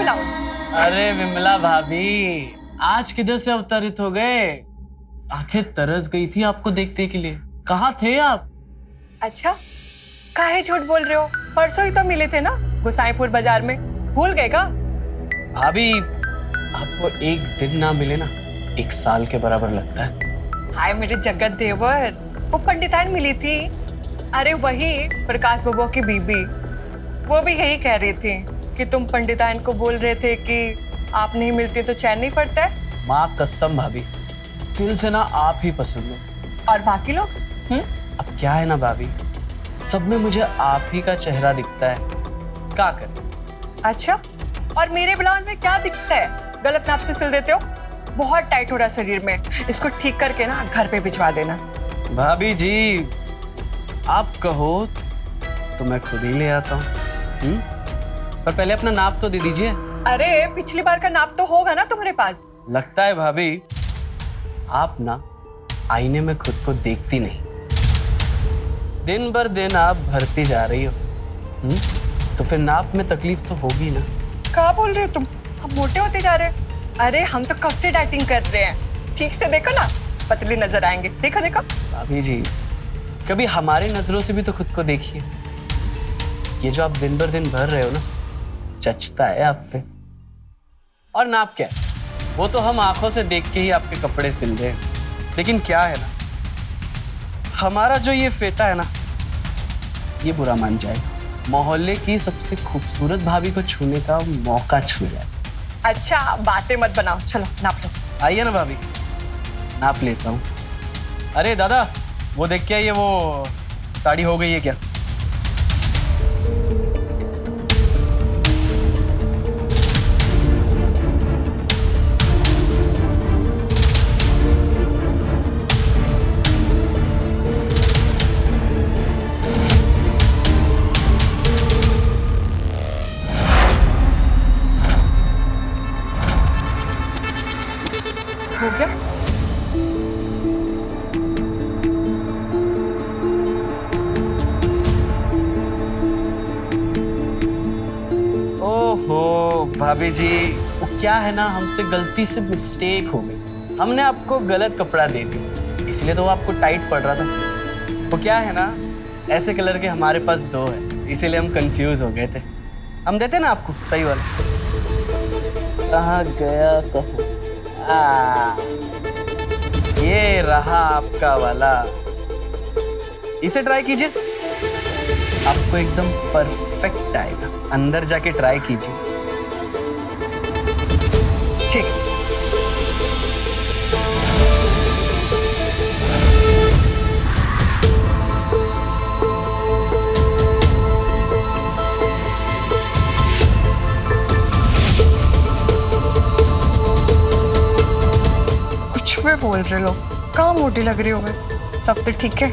बनाऊं? अरे विमला भाभी, आज किधर से अवतरित हो गए? आंखें तरस गई थी आपको देखने के लिए। कहाँ थे आप? अच्छा, काहे झूठ बोल रहे हो? परसों ही तो मिले थे ना गोसाईपुर बाजार में, भूल गए का? भाभी, आपको एक दिन ना मिले ना, एक साल के बराबर लगता है। हाय मेरे जगत देवर, वो पंडिताइन मिली थी। अरे वही प्रकाश बाबू की बीबी। वो भी यही कह रही थी कि तुम पंडिताइन को बोल रहे थे कि आप नहीं मिलती तो चैन नहीं पड़ता है। माँ कसम भाभी, दिल से ना आप ही पसंद हो। और बाकी लोग? अब क्या है ना भाभी, सब में मुझे आप ही का चेहरा दिखता है। क्या करें? अच्छा, और मेरे ब्लाउज में क्या दिखता है? गलत नाप से सिल देते हो। बहुत टाइट हो रहा है शरीर में, इसको ठीक करके ना घर पे भिजवा देना। भाभी जी, आप कहो तो मैं खुद ही ले आता हूँ। पर पहले अपना नाप तो दे दीजिए। अरे पिछली बार का नाप तो होगा ना तुम्हारे पास? लगता है भाभी आप ना आईने में खुद को देखती नहीं। दिन भर दिन आप भरती जा रही हो। तो फिर नाप में तकलीफ तो होगी ना। क्या बोल रहे हो तुम? हम मोटे होते जा रहे हैं? अरे हम तो कब से डाइटिंग कर रहे हैं। ठीक से देखो ना, पतली नजर आएंगे। देखो देखो। भाभी जी, कभी हमारी नजरों से भी तो खुद को देखिए। ये जो आप दिन भर दिन भर रहे हो ना, जचता है आप पे। और नाप क्या है, वो तो हम आंखों से देख के ही आपके कपड़े सिल रहे हैं। लेकिन क्या है ना, हमारा जो ये फेटा है ना, ये बुरा मान जाए। मोहल्ले की सबसे खूबसूरत भाभी को छूने का मौका छू जाए। अच्छा बातें मत बनाओ, चलो नाप लो। आइए ना भाभी, नाप लेता हूँ। अरे दादा, वो देख के आइए, वो साड़ी हो गई है क्या? हो गया? ओहो भाभी जी, वो क्या है ना, हमसे गलती से मिस्टेक हो गई। हमने आपको गलत कपड़ा दे दिया, इसलिए तो वो आपको टाइट पड़ रहा था। वो क्या है ना, ऐसे कलर के हमारे पास दो है, इसीलिए हम कंफ्यूज हो गए थे। हम देते ना आपको सही वाला। कहाँ गया कहाँ? ये रहा आपका वाला। इसे ट्राई कीजिए, आपको एकदम परफेक्ट आएगा। अंदर जाके ट्राई कीजिए। ठीक। कुछ भी बोल रहे हो, कहाँ मोटी लग रही हो मैं? सब तो ठीक है।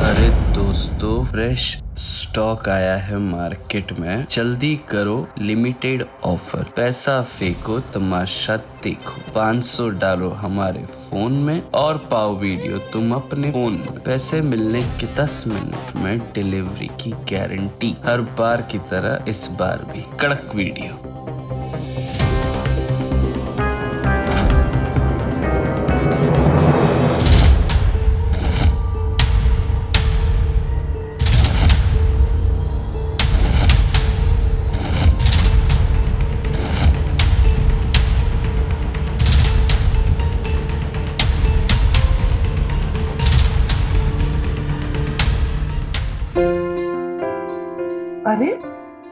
अरे दोस्तों, फ्रेश स्टॉक आया है मार्केट में, जल्दी करो, लिमिटेड ऑफर। पैसा फेंको, तमाशा देखो। 500 डालो हमारे फोन में और पाओ वीडियो तुम अपने फोन में। पैसे मिलने के 10 मिनट में डिलीवरी की गारंटी। हर बार की तरह इस बार भी कड़क वीडियो। अरे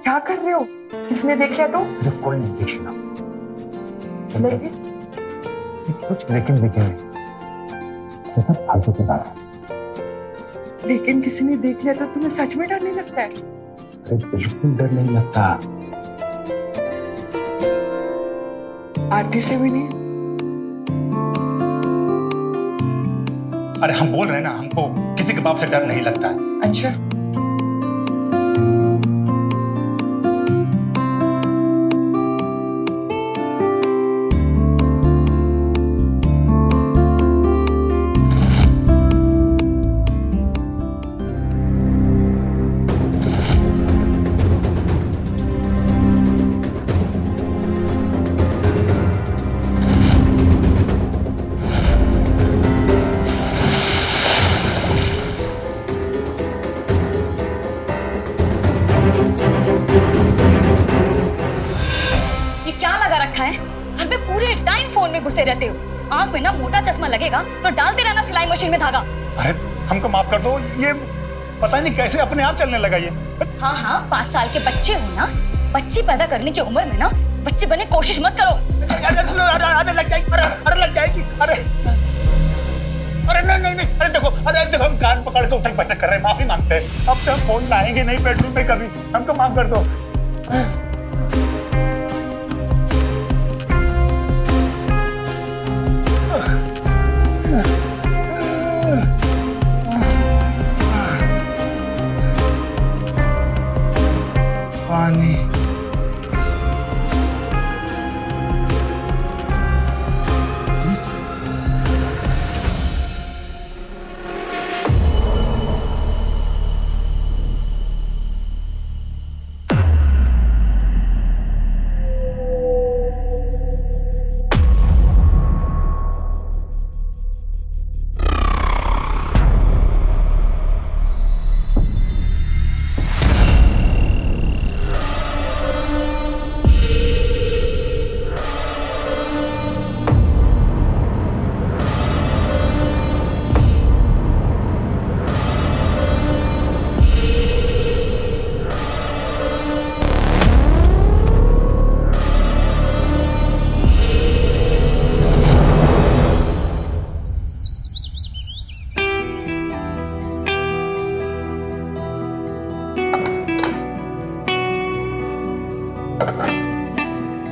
क्या कर रहे हो? किसने देख लिया तो? जब कोई नहीं देखना। लेकिन कुछ लेकिन नहीं, ये सब फालतू की बात है। लेकिन किसी ने देख लिया तो तुम्हें सच में डर नहीं लगता है? अरे बिल्कुल डर नहीं लगता। आरती से भी नहीं? अरे हम बोल रहे हैं ना, हमको किसी के बाप से डर नहीं लगता है। अच्छा, में घुसे रहते हो। आंख में ना मोटा चश्मा लगेगा तो डालते रहना सिलाई मशीन में धागा। अरे हमको माफ कर दो, ये पता नहीं कैसे अपने आप चलने लगा ये। हाँ हाँ, 5 साल के बच्चे हो ना, बच्ची पैदा करने की उम्र में ना बच्चे बने कोशिश मत करो। अरे लग जाएगी, अरे लग जाएगी, अरे नहीं, अरे देखो हम कान पकड़ के उठक बैठक कर रहे हैं, माफी मांगते हैं। अब से हम फोन लाएंगे नहीं बेडरूम में कभी, हमको माफ कर दो। पानी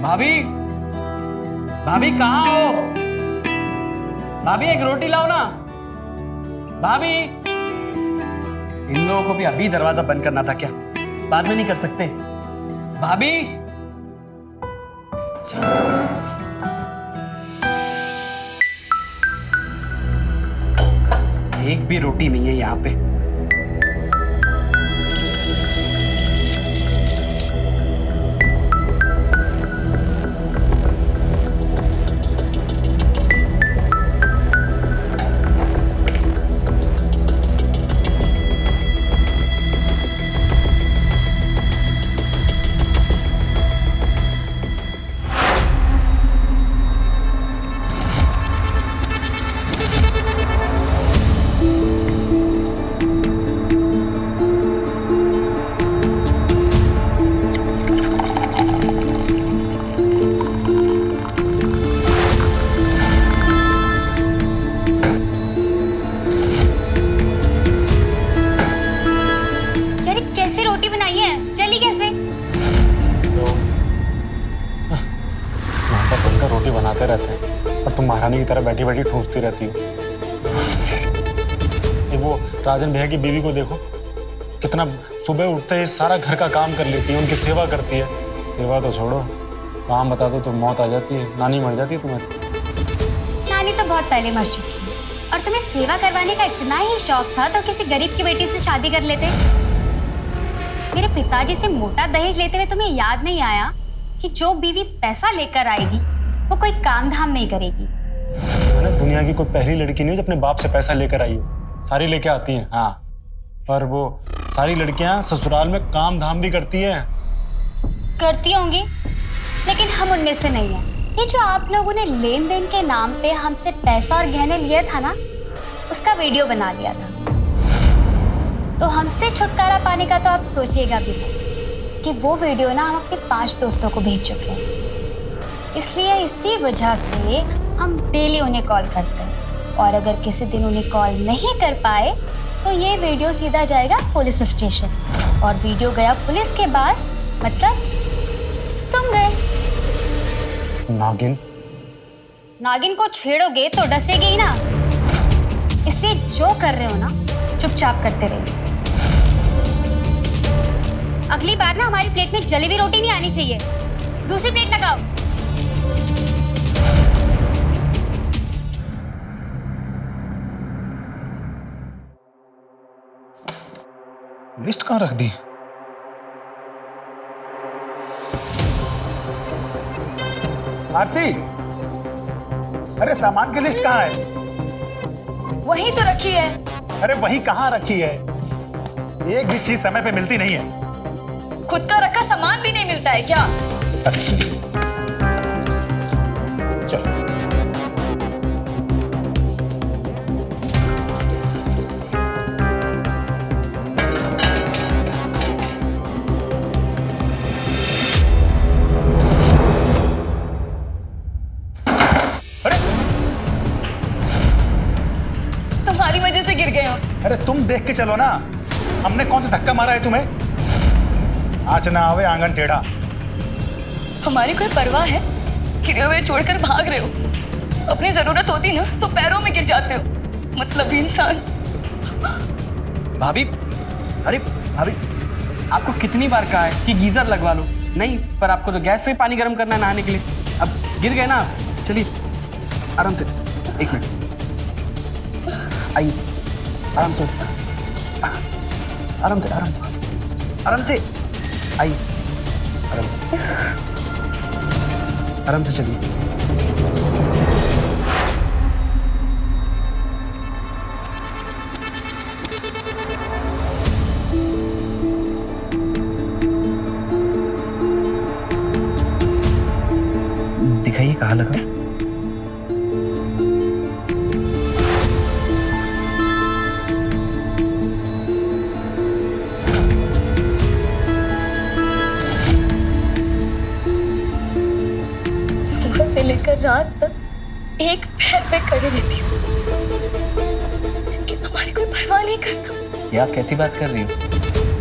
भाभी, भाभी कहाँ हो? भाभी एक रोटी लाओ ना। भाभी, इन लोगों को भी अभी दरवाजा बंद करना था क्या? बाद में नहीं कर सकते? भाभी, एक भी रोटी नहीं है यहाँ पे। रोटी बनाते रहते हैं और तुम महारानी की तरह बैठी बैठी ठूंसती रहती हो। ये वो राजन भैया की बीवी को देखो, कितना सुबह उठते ही सारा घर का काम कर लेती है, उनकी सेवा करती है। सेवा तो छोड़ो, काम बता दो तो मौत आ जाती है, नानी मर जाती है तुम्हारी। नानी तो बहुत पहले मर चुकी है, और तुम्हें सेवा करवाने का इतना ही शौक था तो किसी गरीब की बेटी से शादी कर लेते। मेरे पिताजी से मोटा दहेज लेते हुए तुम्हें याद नहीं आया कि जो बीवी पैसा लेकर आएगी वो कोई काम धाम नहीं करेगी। मैंने दुनिया की कोई पहली लड़की नहीं जो अपने बाप से पैसा लेकर आई हो, सारी लेके आती हैं। हाँ, पर वो सारी लड़कियां ससुराल में काम धाम भी करती हैं। करती होंगी, लेकिन हम उनमें से नहीं हैं। ये जो आप लोगों ने लेन देन के नाम पे हमसे पैसा और गहने लिया था ना, उसका वीडियो बना लिया था। तो हमसे छुटकारा पाने का तो आप सोचिएगा भी नहीं कि वो वीडियो ना हम अपने 5 दोस्तों को भेज चुके हैं। इसलिए इसी वजह से हम डेली उन्हें कॉल करते हैं, और अगर किसी दिन उन्हें कॉल नहीं कर पाए तो ये वीडियो सीधा जाएगा पुलिस स्टेशन, और वीडियो गया पुलिस के पास, मतलब तुम गए। नागिन? नागिन को छेड़ोगे तो डसेगी ही ना, इसलिए जो कर रहे हो ना चुपचाप करते रहिए। अगली बार ना हमारी प्लेट में जली हुई रोटी नहीं आनी चाहिए, दूसरी प्लेट लगाओ। लिस्ट कहाँ रख दी? आरती, अरे सामान की लिस्ट कहाँ है? वही तो रखी है। अरे वही कहाँ रखी है? एक भी चीज समय पे मिलती नहीं है। खुद का रखा सामान भी नहीं मिलता है क्या? चल के चलो ना। हमने कौन सा धक्का मारा है तुम्हें? आँच ना आवे आंगन टेढ़ा। हमारी कोई परवाह है? गिरे हुए छोड़कर भाग रहे हो। अपनी जरूरत होती ना तो पैरों में गिर जाते हो। मतलब इंसान। भाभी, अरे भाभी, आपको कितनी बार कहा है कि गीजर लगवा लो? नहीं, पर आपको तो गैस पे पानी गर्म करना है नहाने के लिए। अब गिर गए ना, चलिए आराम से, 1 मिनट, आइए आराम से, आराम से, आराम से, आराम से, आइए आराम से, आराम से चलिए। दिखाइए कहाँ लगा। सुबह से लेकर रात तक एक पैर पे खड़ी रहती हूँ, लेकिन हमारी कोई परवाह नहीं करता। ये आप कैसी बात कर रही हो?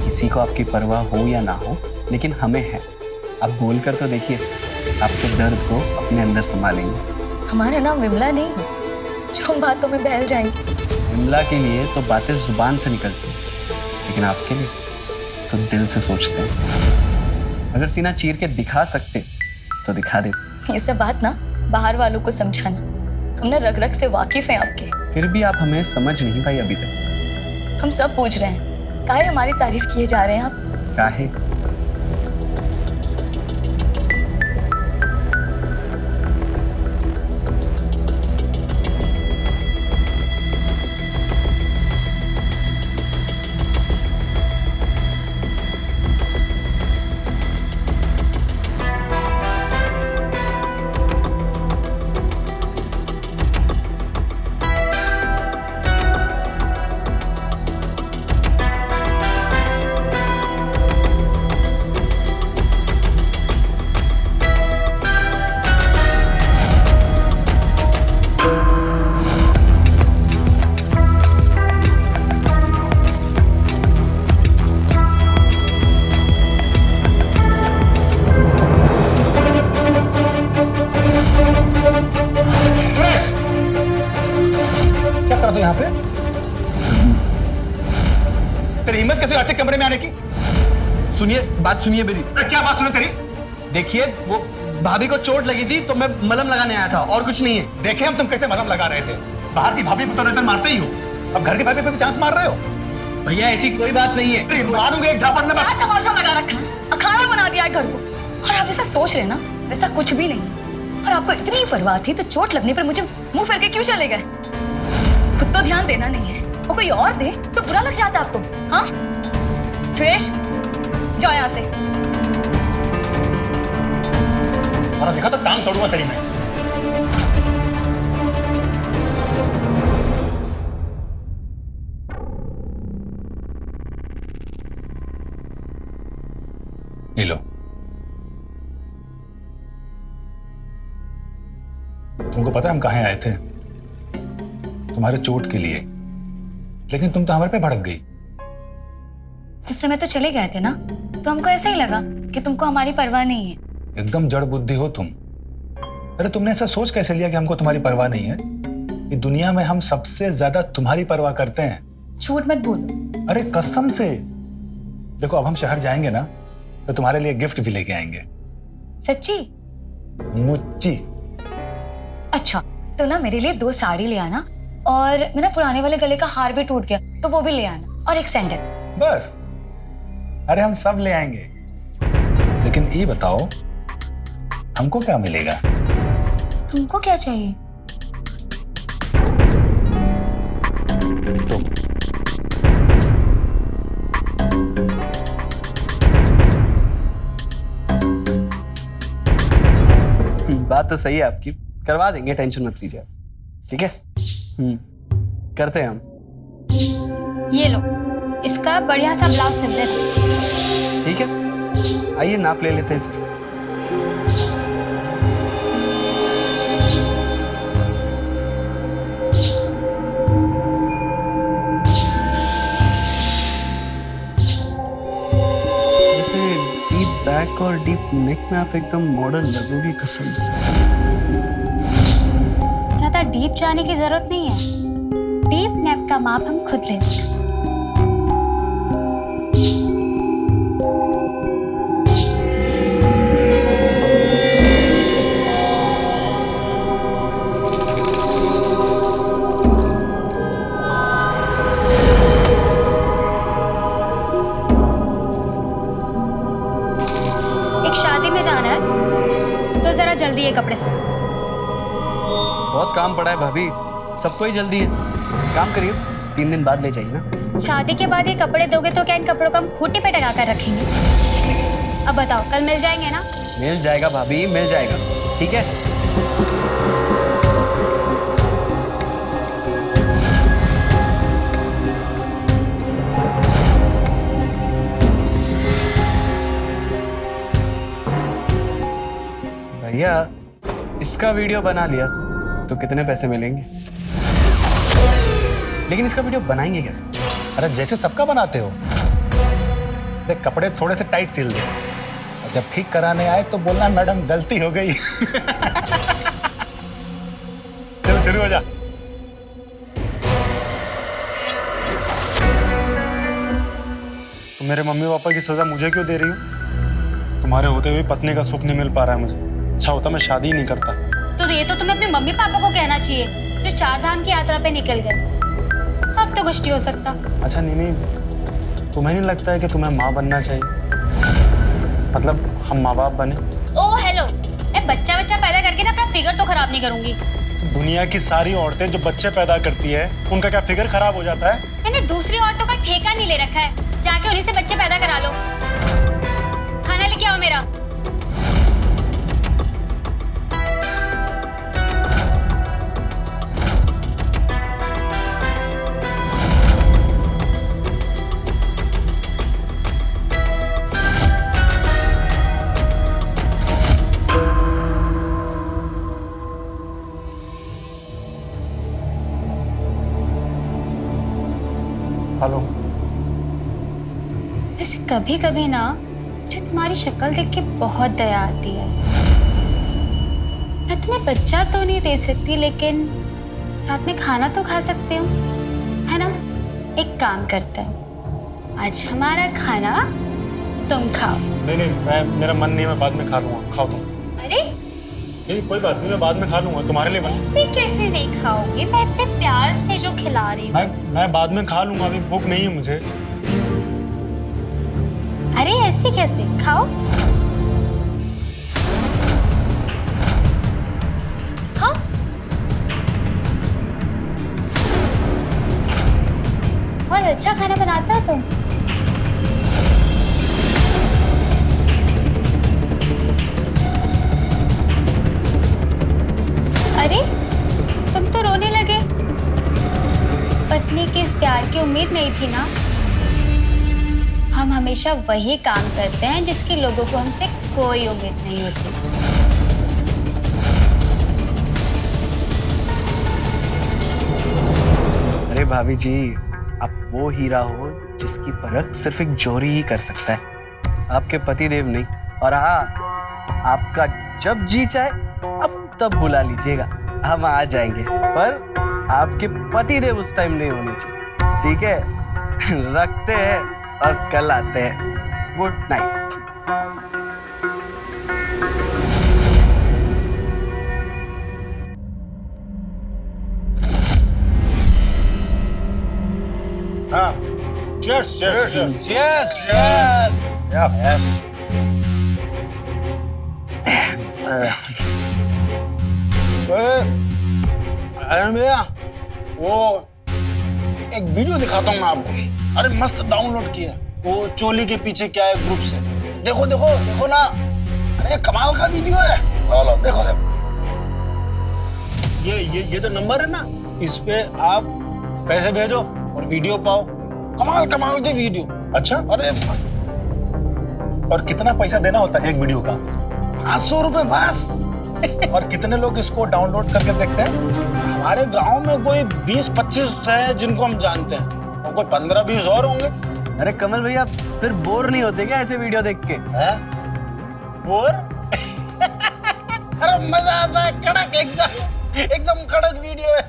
किसी को आपकी परवाह हो या ना हो, लेकिन हमें है। आप बोल कर तो देखिए, आपके दर्द को अपने अंदर संभालेंगे। हमारा नाम विमला नहीं है जो हम बातों में बहल जाएंगे। विमला के लिए तो बातें जुबान से निकलती हैं, लेकिन आपके लिए तो दिल से सोचते हैं। अगर सीना चीर के दिखा सकते तो दिखा दे। ये सब बात ना बाहर वालों को समझाना। हम ना रग रग से वाकिफ हैं आपके। फिर भी आप हमें समझ नहीं पाई अभी तक। हम सब पूछ रहे हैं, काहे हमारी तारीफ किए जा रहे हैं आप? काहे? यहाँ पे तेरी हिम्मत कैसे आते कमरे में आने की? सुनिए, बात सुनिए मेरी। क्या बात सुनो तेरी? देखिए, वो भाभी को चोट लगी थी तो मैं मलहम लगाने आया था, और कुछ नहीं है। देखे हम तुम कैसे मलहम लगा रहे थे। बाहर की भाभी पे तो नजर मारते ही हो, अब घर की भाभी पे भी चांस मार रहे हो। भैया ऐसी कोई बात नहीं है। मारूंगा एक झापड़ में। क्या तमाशा लगा रखा है? अखाड़ा बना दिया है घर को। और आप ऐसा सोच रहे हैं ना, वैसा कुछ भी नहीं। और आपको इतनी परवाह थी तो चोट लगने पर मुझे मुंह फेर के क्यों चले गए? खुद तो ध्यान देना नहीं है, वो कोई और दे तो बुरा लग जाता आपको। हाँ ट्रेश, जाओ यहाँ से। और देखा तो टांग तोड़ूंगा तेरी मैं। ये लो, तुमको पता है हम कहाँ आए थे? तुम्हारे चोट के लिए, लेकिन तुम तो हमारे पे भड़क गई। उस समय तो चले गए थे ना, तो हमको ऐसा ही लगा कि तुमको हमारी परवाह नहीं है। एकदम जड़ बुद्धि हो तुम। अरे तुमने ऐसा सोच कैसे लिया कि हमको तुम्हारी परवाह नहीं है? कि दुनिया में हम सबसे ज्यादा तुम्हारी परवाह करते हैं। झूठ मत बोलो। अरे कसम से। देखो अब हम शहर जाएंगे ना, तो तुम्हारे लिए गिफ्ट भी लेके आएंगे। सच्ची? मुच्ची। अच्छा, तो ना मेरे लिए 2 साड़ी ले आना, और मेरा पुराने वाले गले का हार भी टूट गया तो वो भी ले आना, और एक सैंडल। बस? अरे हम सब ले आएंगे, लेकिन ये बताओ हमको क्या मिलेगा? तुमको क्या चाहिए? तुम। बात तो सही है आपकी, करवा देंगे, टेंशन मत लीजिए। ठीक है, करते हैं हम। ये लो, इसका बढ़िया सा ब्लाउज सिल देना। ठीक है, आइए नाप ले लेते हैं फिर। बैक और डीप नेक में आप एकदम मॉडर्न लगोगी कसम से। ज्यादा डीप जाने की जरूरत नहीं है, डीप नेक का माप हम खुद ले लेंगे। एक शादी में जाना है तो जरा जल्दी ये कपड़े साफ। बहुत काम पड़ा है भाभी, सबको ही जल्दी है। काम करिए, 3 दिन बाद ले जाइए ना। शादी के बाद ये कपड़े दोगे तो क्या इन कपड़ों को हम खूंटी पे टका कर रखेंगे? अब बताओ, कल मिल जाएंगे ना? मिल जाएगा भाभी, मिल जाएगा, ठीक है। भैया, इसका वीडियो बना लिया तो कितने पैसे मिलेंगे? लेकिन इसका वीडियो बनाएंगे कैसे? अरे जैसे सबका बनाते हो। देख, कपड़े थोड़े से टाइट सिल दे और जब ठीक कराने आए तो बोलना मैडम गलती हो गई। चलो शुरू हो जा। तुम मेरे मम्मी पापा की सजा मुझे क्यों दे रही हो? तुम्हारे होते हुए पत्नी का सुख नहीं मिल पा रहा है मुझे। अच्छा होता मैं शादी ही नहीं करता। तो ये तो तुम्हें अपने मम्मी पापा को कहना चाहिए जो 4 धाम की यात्रा पे निकल गए। अब तो कुछ नहीं हो सकता। अच्छा नीनी, तुम्हें नहीं लगता है कि तुम्हें माँ बनना चाहिए? मतलब हम माँ बाप बने। ओह हेलो, मैं बच्चा पैदा करके ना अपना फिगर तो खराब नहीं करूंगी। दुनिया की सारी औरतें जो बच्चे पैदा करती है उनका क्या फिगर खराब हो जाता है? मैंने दूसरी औरतों का ठेका नहीं ले रखा है, जाके उन्हीं से बच्चे पैदा करा लो। खाना लेके आओ मेरा। हेलो। ऐसे कभी कभी ना मुझे तुम्हारी शक्ल देख के बहुत दया आती है। मैं तुम्हें बच्चा तो नहीं दे सकती, लेकिन साथ में खाना तो खा सकती हूँ, है ना? एक काम करते हैं, आज हमारा खाना तुम खाओ। नहीं, मेरा मन नहीं है, मैं बाद में खा लूंगा। खाओ तुम। अरे नहीं, कोई बात नहीं, मैं बाद में खा लूंगा, तुम्हारे लिए ऐसे कैसे नहीं खाओगे? मैं इतने प्यार से जो खिला रही हूँ। मैं बाद में खा लूंगा, अभी भूख नहीं है मुझे। अरे ऐसे कैसे? खाओ खाओ। बहुत अच्छा खाना बनाता है तुम। अरे तुम तो रोने लगे। पत्नी के इस प्यार की उम्मीद नहीं थी ना? हम हमेशा वही काम करते हैं जिसकी लोगों को हमसे कोई उम्मीद नहीं होती। अरे भाभी जी, आप वो हीरा हो जिसकी परख सिर्फ एक जोरी ही कर सकता है, आपके पतिदेव नहीं। और हाँ, आपका जब जी चाहे अब तब बुला लीजिएगा, हम आ जाएंगे। पर आपके पतिदेव उस टाइम नहीं होने चाहिए, ठीक है? रखते हैं और कल आते हैं। Good night. हाँ, cheers, cheers, cheers, cheers, cheers. Yeah, yes. अरे भैया, वो एक वीडियो दिखाता हूँ मैं आपको। अरे मस्त डाउनलोड किया, वो चोली के पीछे क्या है ग्रुप से। देखो देखो देखो ना, अरे कमाल का वीडियो है। लो लो देखो देखो। ये तो नंबर है ना, इस पे आप पैसे भेजो और वीडियो पाओ। कमाल कमाल के वीडियो। अच्छा, अरे मस्त। और कितना पैसा देना होता है एक वीडियो का? 500 रुपए बस। और कितने लोग इसको डाउनलोड करके देखते हैं? हमारे गांव में कोई 20-25 है जिनको हम जानते हैं, और कोई 15-20 और होंगे। अरे कमल भैया, फिर बोर नहीं होते क्या ऐसे वीडियो देख के? है? बोर अरे मजा आता है, कड़क एकदम कड़क वीडियो है।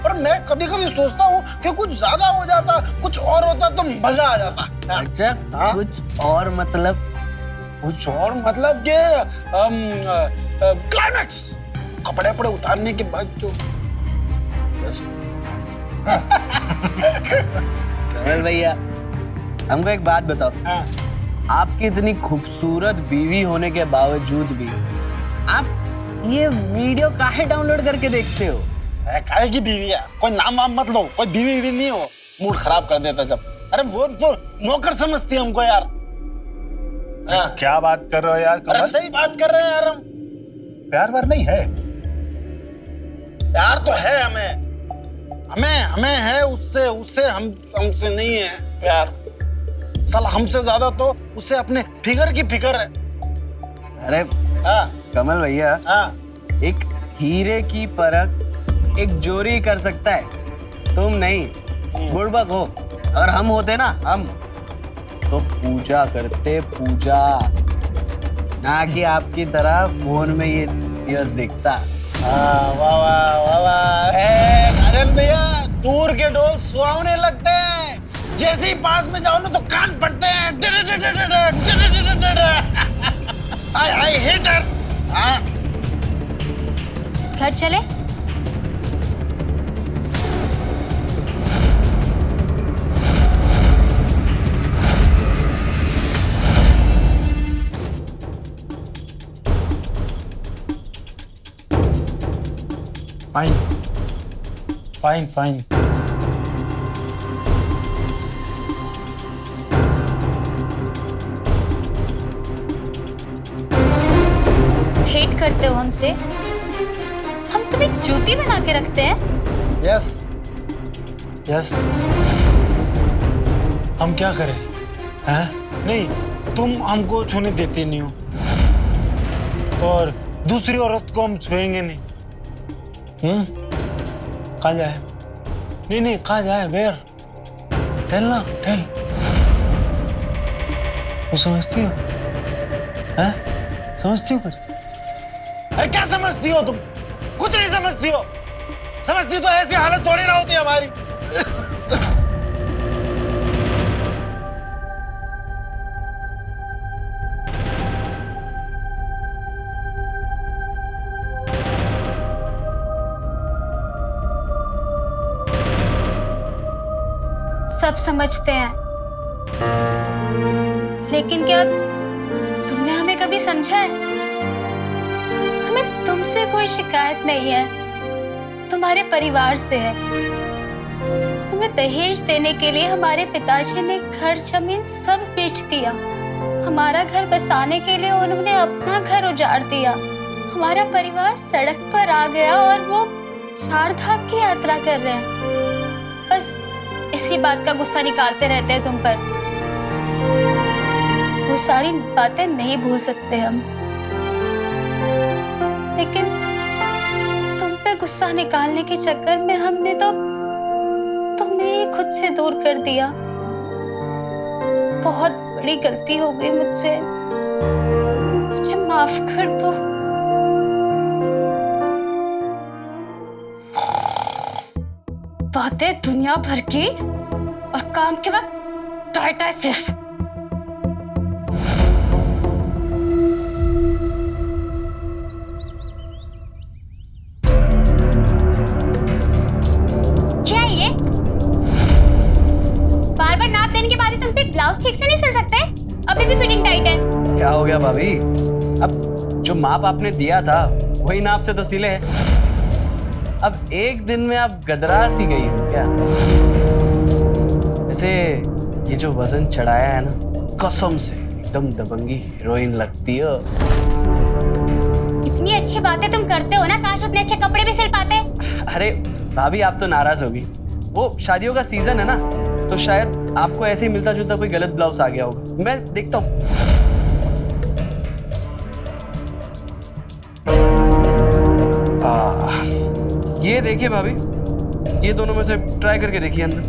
पर मैं कभी कभी सोचता हूँ कि कुछ ज्यादा हो जाता, कुछ और होता तो मजा आ जाता। अच्छा, हाँ? कुछ और मतलब? कुछ और मतलब कि क्लाइमैक्स, कपड़े वपड़े उतारने के बाद तो कमल भैया, हमको एक बात बताओ। हाँ। आपकी इतनी खूबसूरत बीवी होने के बावजूद भी आप ये वीडियो काहे डाउनलोड करके देखते हो? काहे की बीवी है? कोई नाम वाम मत लो, कोई बीवी भी नहीं हो, मूड खराब कर देता जब। अरे वो तो नौकर समझती है हमको यार। हाँ। क्या बात कर रहे हो यार अरे कमल? सही बात कर रहे हैं यार हम। प्यार वार नहीं है? प्यार तो है हमें है उससे हमसे नहीं है प्यार। साला हमसे ज्यादा तो उसे अपने फिगर की फिक्र है। अरे हाँ कमल भैया, हाँ। एक हीरे की परख एक जोरी कर सकता है, तुम नहीं। बुड़बक हो और हम होते ना, हम तो पूजा करते, पूजा, ना कि आपकी तरह फोन में ये वीडियोस देखता। वाह वाह वाह वाह। राजन भैया, दूर के ढोल सुहावने लगते हैं, जैसे ही पास में जाओ ना तो कान फटते हैं। I hate her. हाँ। घर चले? Fine fine fine. हेट करते हो हमसे? हम तुम्हें जूती बना के रखते हैं। Yes yes. हम क्या करें? हैं? नहीं, तुम हमको छूने देते नहीं हो और दूसरी औरत को हम छुएंगे नहीं। कहाँ जाए? नहीं कहाँ जाए? वेयर? टेल ना, टेल। वो समझती हो? हैं? समझती हो कुछ? अरे क्या समझती हो तुम? कुछ नहीं समझती हो। समझती तो ऐसी हालत थोड़ी ना होती हमारी। सब समझते हैं, लेकिन क्या तुमने हमें कभी समझा है? हमें तुमसे कोई शिकायत नहीं है, तुम्हारे परिवार से है। तुम्हें दहेज देने के लिए हमारे पिताजी ने घर जमीन सब बेच दिया। हमारा घर बसाने के लिए उन्होंने अपना घर उजाड़ दिया। हमारा परिवार सड़क पर आ गया और वो 4 धाम की यात्रा कर रहे हैं। बस इसी बात का गुस्सा निकालते रहते हैं तुम पर। वो सारी बातें नहीं भूल सकते हम, लेकिन तुम पे गुस्सा निकालने के चक्कर में हमने तो तुम्हें ही खुद से दूर कर दिया। बहुत बड़ी गलती हो गई मुझसे, मुझे माफ कर दो। बातें दुनिया भर की और काम के वक्त टाई टाई फिश। क्या है ये? बार बार नाप देने के बाद ही तुमसे ब्लाउज ठीक से नहीं सिल सकते? अभी भी फिटिंग टाइट है। क्या हो गया भाभी? अब जो माप आपने दिया था वही नाप से तो सिले हैं। अब एक दिन में आप गदरा सी गई हो क्या? वैसे ये जो वजन चढ़ाया है ना, कसम से एकदम दबंगी हीरोइन लगती हो। इतनी अच्छी बातें तुम करते हो ना, काश उतने अच्छे कपड़े भी सिल पाते। अरे भाभी, आप तो नाराज होगी। वो शादियों का सीजन है ना, तो शायद आपको ऐसे ही मिलता जुलता कोई गलत ब्लाउज आ गया होगा। मैं देखता हूँ। ये देखिए भाभी, ये दोनों में से ट्राई करके देखिए अंदर।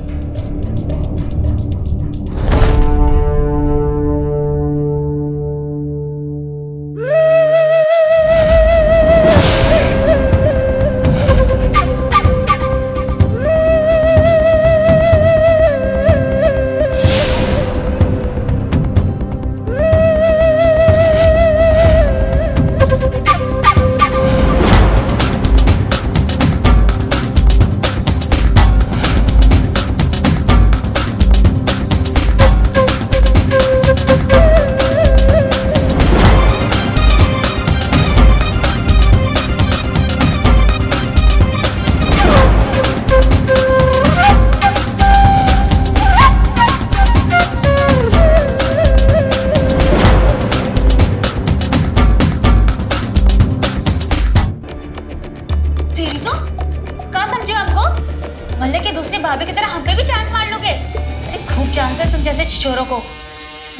चांस है तुम जैसे छिछोरों को।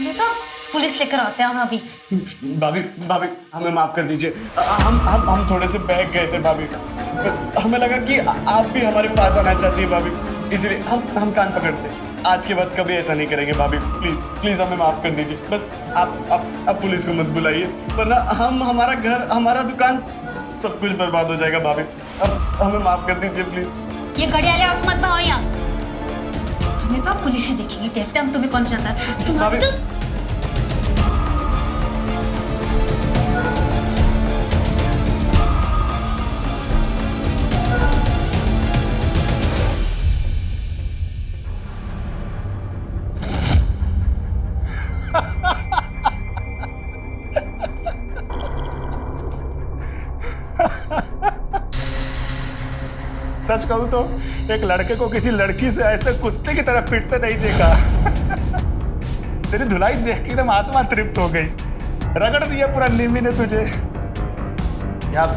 नहीं तो पुलिस लेकर आते हैं हम अभी। भाभी भाभी हमें माफ कर दीजिए। हम थोड़े से बहक गए थे भाभी। हमें लगा कि आप भी हमारे पास आना चाहती है भाभी, इसलिए हम कान पकड़ते। आज के बाद कभी ऐसा नहीं करेंगे भाभी। प्लीज प्लीज हमें माफ कर दीजिए। बस आप पुलिस को मत बुलाइए, वरना हमारा घर, हमारा दुकान, सब कुछ बर्बाद हो जाएगा भाभी। अब हमें माफ कर दीजिए प्लीज। ये घड़ियाले आवाज मत भाओ यहाँ। तुम्हें तो पुलिस ही देखेगी, देखते हम तुम्हें कौन चाहता है। तुम भाभी। सच कहूं तो एक लड़के को किसी लड़की से ऐसे कुत्ते की तरह पीटते नहीं देखा। तेरी धुलाई देख के एकदम आत्मा तृप्त हो गई। रगड़ दिया पूरा निमी ने तुझे। यार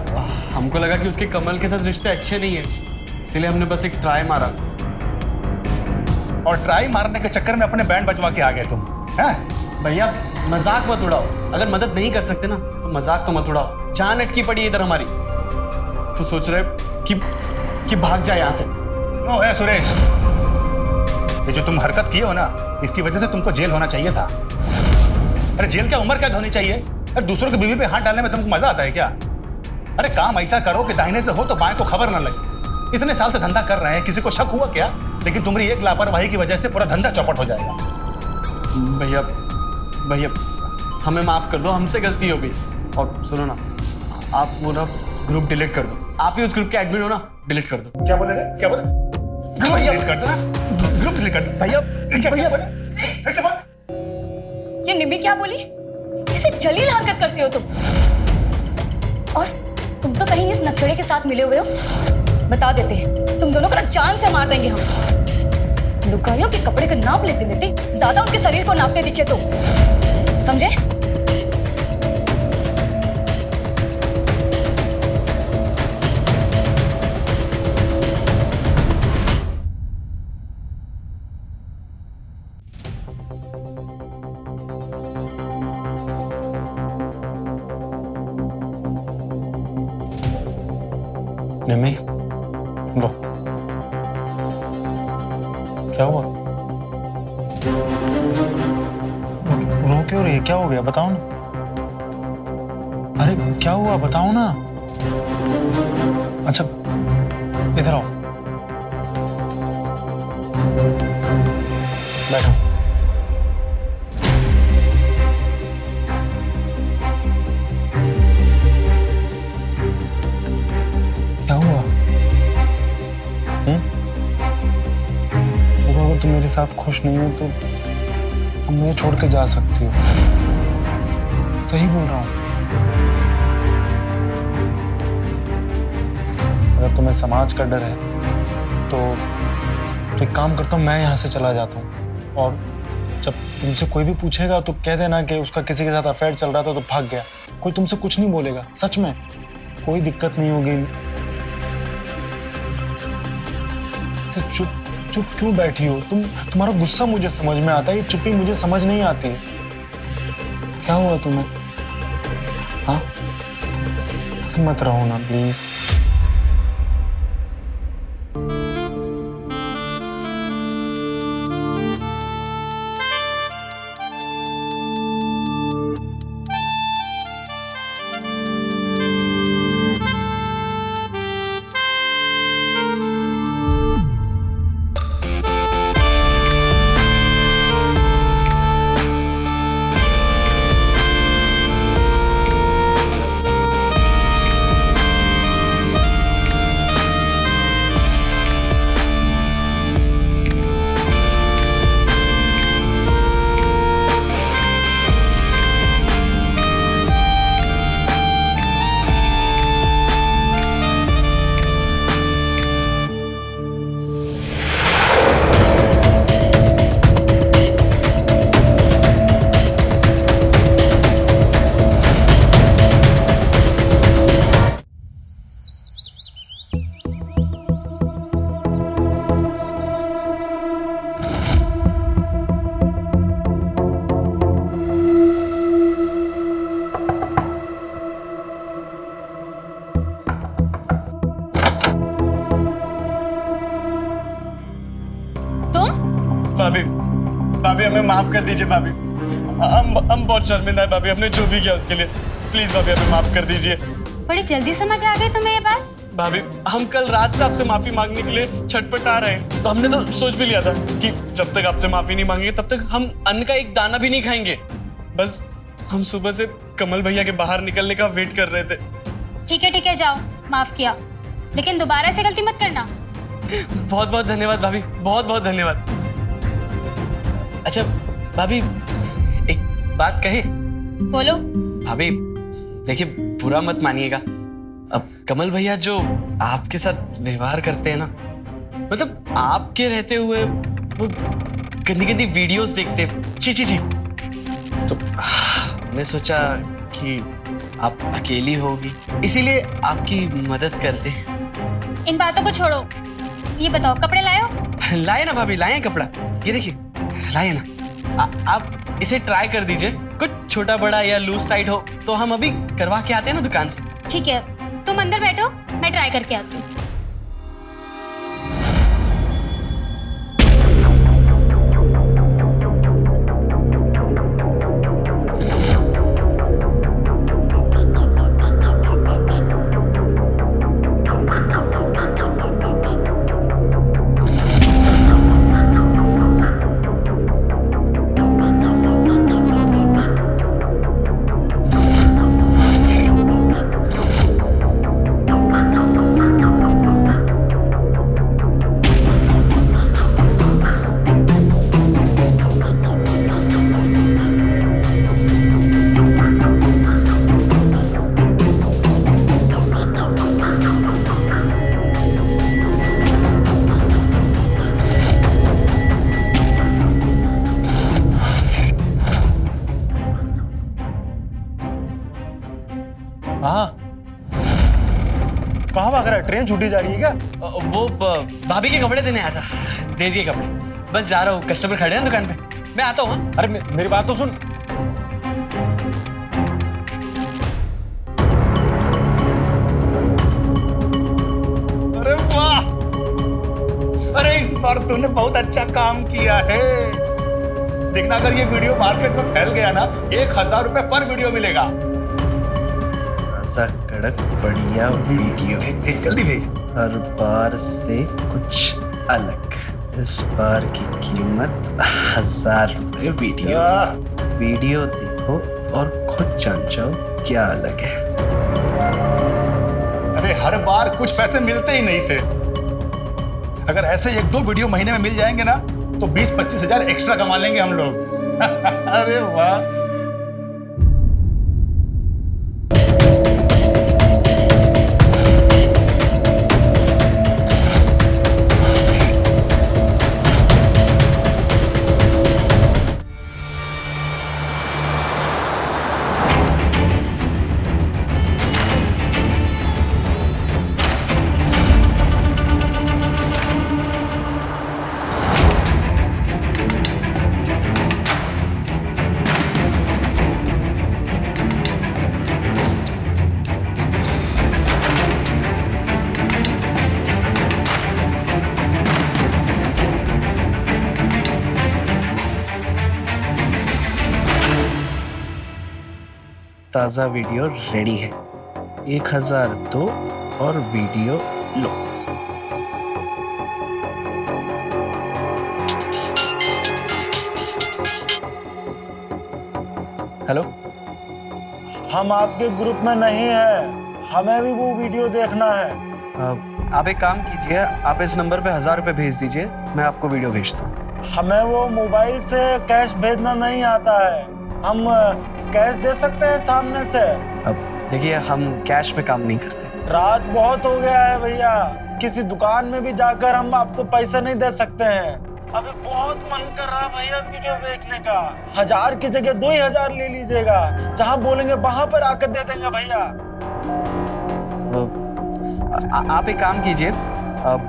हमको लगा कि उसके कमल के साथ रिश्ते अच्छे नहीं है, इसलिए हमने बस एक ट्राई मारा। और ट्राई मारने के चक्कर में अपने बैंड बजवा के आ गए तुम, हैं? भैया मजाक मत उड़ाओ। अगर मदद नहीं कर सकते ना तो मजाक तो मत उड़ाओ। जान अटकी पड़ी है इधर हमारी, तो सोच रहे कि भाग जाए यहाँ से। ओ है सुरेश, ये जो तुम हरकत किए हो ना, इसकी वजह से तुमको जेल होना चाहिए था। अरे जेल क्या उम्र कैद होनी चाहिए? अरे दूसरों की बीवी पे हाथ डालने में तुमको मजा आता है क्या? अरे काम ऐसा करो कि दाहिने से हो तो बाएं को खबर ना लगे। इतने साल से धंधा कर रहे हैं, किसी को शक हुआ क्या? लेकिन तुम्हारी एक लापरवाही की वजह से पूरा धंधा चौपट हो जाएगा। भैया हमें माफ कर दो, हमसे गलती हो गई। और सुनो ना, आप वो ना ग्रुप डिलीट कर दो। आप ही उस ग्रुप के एडमिन हो ना, डिलीट कर दो। क्या बोले रे? क्या बोले? ग्रुप डिलीट कर दो ना? ग्रुप डिलीट कर दो। भैया क्या बोले? फिर से बोल। ये निमी क्या बोली? कैसे जलील हरकत करते हो तुम? और तुम तो कहीं इस नक्शड़े के साथ मिले हुए हो। बता देते हैं, तुम दोनों को ना जान से मार देंगे हम। लुगाइयों के कपड़े का नाप लेते लेते ज्यादा उनके शरीर को नापते दिखे तो समझे? निमी, लो। क्या हुआ? रो क्यों रही है? क्या हो गया? बताओ ना। अरे क्या हुआ? बताओ ना। अच्छा इधर आओ, बैठो। क्या हुआ? अगर तुम मेरे साथ खुश नहीं हो तो तुम मुझे छोड़ के जा सकती हो। सही बोल रहा हूँ। अगर तुम्हें समाज का डर है तो एक काम करता हूँ, मैं यहाँ से चला जाता हूँ। और जब तुमसे कोई भी पूछेगा तो कह देना कि उसका किसी के साथ अफेयर चल रहा था तो भाग गया। कोई तुमसे कुछ नहीं बोलेगा, सच में कोई दिक्कत नहीं होगी। चुप चुप क्यों बैठी हो? तुम्हारा गुस्सा मुझे समझ में आता है, ये चुप्पी मुझे समझ नहीं आती है। क्या हुआ तुम्हें? हाँ, ऐसे मत रहो ना प्लीज। भाभी हमें माफ कर दीजिए भाभी, हम बहुत शर्मिंदा है भाभी, हमने जो भी किया उसके लिए। प्लीज भाभी हमें माफ कर दीजिए। बड़ी जल्दी समझ आ गई तुम्हें ये बात? भाभी हम कल रात से आपसे माफी मांगने के लिए छटपटा रहे हैं, तो हमने तो सोच भी लिया था कि जब तक आपसे माफी नहीं मांगेंगे तब तक हम अन्न का एक दाना भी नहीं खाएंगे। बस हम सुबह से कमल भैया के बाहर निकलने का वेट कर रहे थे। ठीक है जाओ, माफ किया, लेकिन दोबारा से गलती मत करना। बहुत बहुत धन्यवाद भाभी, बहुत बहुत धन्यवाद। अच्छा भाभी एक बात कहे? बोलो। भाभी देखिए बुरा मत मानिएगा, अब कमल भैया जो आपके साथ व्यवहार करते हैं ना, मतलब आपके रहते हुए वो गंदी गंदी वीडियोस देखते, छी, तो मैं सोचा कि आप अकेली होगी इसीलिए आपकी मदद कर दे। इन बातों को छोड़ो, ये बताओ कपड़े लाए हो? लाए ना भाभी, लाए कपड़ा, ये देखिए लाए ना। आप इसे ट्राई कर दीजिए, कुछ छोटा बड़ा या लूज टाइट हो तो हम अभी करवा के आते हैं ना दुकान से। ठीक है, तुम अंदर बैठो, मैं ट्राई करके आती हूँ। हाँ, कहाँ भाग रहा है? ट्रेन छूटी जा रही है क्या? वो भाभी के कपड़े देने आया था, दे दिए कपड़े, बस जा रहा हूँ, कस्टमर खड़े हैं दुकान पे, मैं आता हूँ। हाँ? अरे मेरी बात तो सुन। अरे वाह, अरे इस बार तूने बहुत अच्छा काम किया है। देखना अगर ये वीडियो मार्केट में फैल गया ना, 1000 रुपए पर वीडियो मिलेगा। कड़क बढ़िया वीडियो, जल्दी भेज। हर बार से कुछ अलग। इस बार की कीमत 1000 रुपए वीडियो। वीडियो देखो और खुद जान जाओ क्या अलग है। अरे हर बार कुछ पैसे मिलते ही नहीं थे, अगर ऐसे 1-2 वीडियो महीने में मिल जाएंगे ना तो 20-25 हजार एक्स्ट्रा कमा लेंगे हम लोग। अरे वाह। ताज़ा वीडियो रेडी है, 1000 दो और वीडियो लो। हेलो, हम आपके ग्रुप में नहीं है, हमें भी वो वीडियो देखना है। आप एक काम कीजिए, आप इस नंबर पे 1000 रुपए भेज दीजिए, मैं आपको वीडियो भेजता हूँ। हमें वो मोबाइल से कैश भेजना नहीं आता है, हम कैश दे सकते हैं सामने से? अब देखिए हम कैश में काम नहीं करते। रात बहुत हो गया है भैया, किसी दुकान में भी जाकर हम आपको पैसा नहीं दे सकते हैं। अभी बहुत मन कर रहा है भैया वीडियो देखने का, 1000 की जगह 2000 ले लीजिएगा, जहाँ बोलेंगे वहां पर आकर दे देंगे भैया। आप एक काम कीजिए,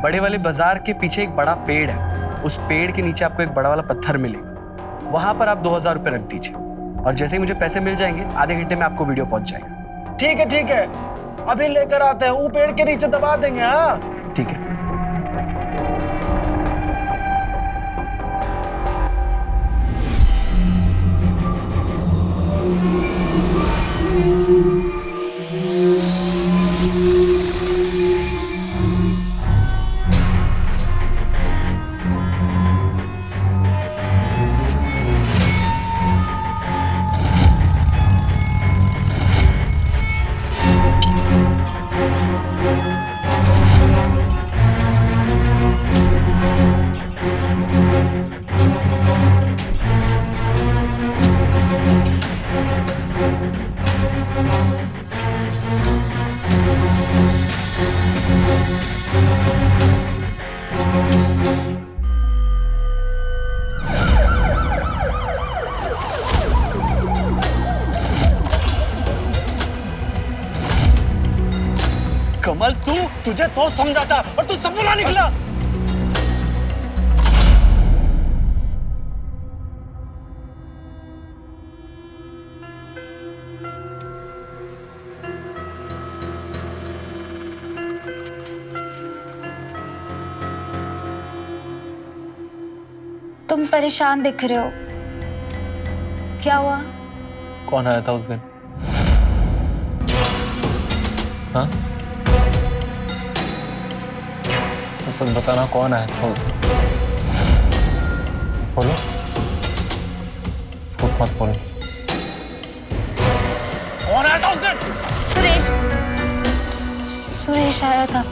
बड़े वाले बाजार के पीछे एक बड़ा पेड़ है, उस पेड़ के नीचे आपको एक बड़ा वाला पत्थर मिलेगा, वहां पर आप 2000 रुपए रख दीजिए और जैसे ही मुझे पैसे मिल जाएंगे आधे घंटे में आपको वीडियो पहुंच जाएगा। ठीक है, अभी लेकर आते हैं, वो पेड़ के नीचे दबा देंगे। हाँ ठीक है। कमल तू तुझे तो समझाता और तू सब बुला निकला। तुम परेशान दिख रहे हो, क्या हुआ? कौन आया था उस दिन? हाँ, तो सच बताना, कौन आया था उस दिन? बोलो, झूठ मत बोलो। कौन आया था उस दिन? सुरेश, सुरेश आया था।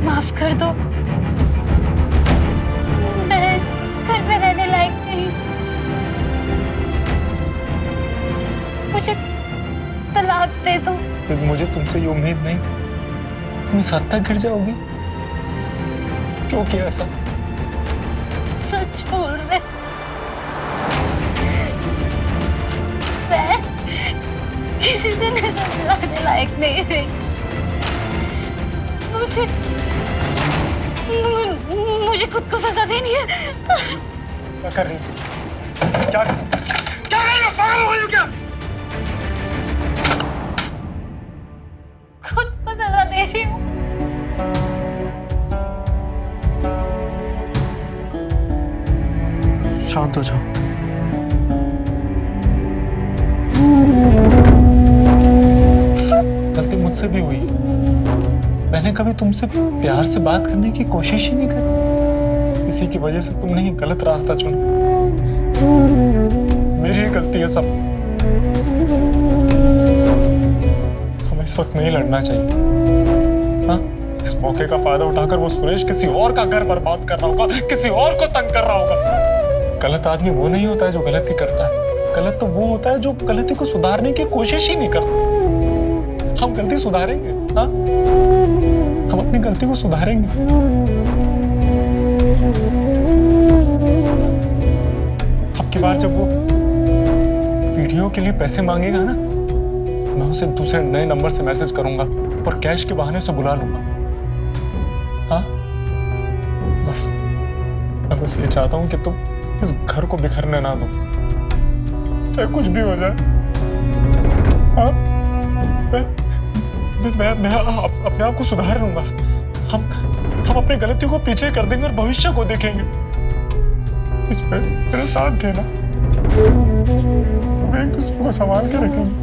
माफ कर दो, मैं इस घर में रहने लायक नहीं। मुझे तलाक दे दो। मुझे तुमसे ये उम्मीद नहीं थी, तुम इस हद तक गिर जाओगी। क्यों किया ऐसा? सच बोल रहे, मैं किसी से नजर मिलाने लायक नहीं रही। मुझे खुद को सजा देनी है। क्या कर रही हो? क्या कर रही हो? पागल हो क्या? खुद को सजा दे रही हूँ। शांत हो जाओ। गलती मुझसे भी हुई। मैंने कभी तुमसे प्यार से बात करने की कोशिश ही नहीं करी। इसी की वजह से तुमने ही गलत रास्ता चुना। मेरी ही गलती है सब। हमें इस वक्त नहीं लड़ना चाहिए। हाँ, इस मौके का फायदा उठाकर वो सुरेश किसी और का घर बर्बाद कर रहा होगा, किसी और को तंग कर रहा होगा। गलत आदमी वो नहीं होता है जो गलती करता है। गलत तो वो होता है जो गलती को सुधारने की कोशिश ही नहीं करता। हम गलती सुधारेंगे। हाँ, हम अपनी गलती को सुधारेंगे। अब की बार जब वो वीडियो के लिए पैसे मांगेगा ना, तो मैं उसे दूसरे नए नंबर से मैसेज करूंगा और कैश के बहाने उसे बुला लूंगा। हाँ, बस मैं बस ये चाहता हूं कि तुम इस घर को बिखरने ना दो, चाहे कुछ भी हो जाए। हाँ, मैं अपने आप को सुधार लूंगा। हम अपनी गलतियों को पीछे कर देंगे और भविष्य को देखेंगे। इसमें मेरा साथ देना, हम एक दूसरे को संभाल के रखेंगे।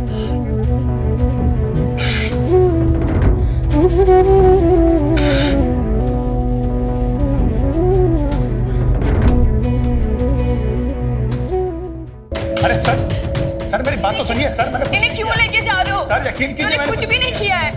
अरे सर, सर मेरी बात तो सुनिए सर। मैंने इन्हें क्यों लेके जा रहे हो? सर यकीन कीजिए, मैंने कुछ भी नहीं किया है।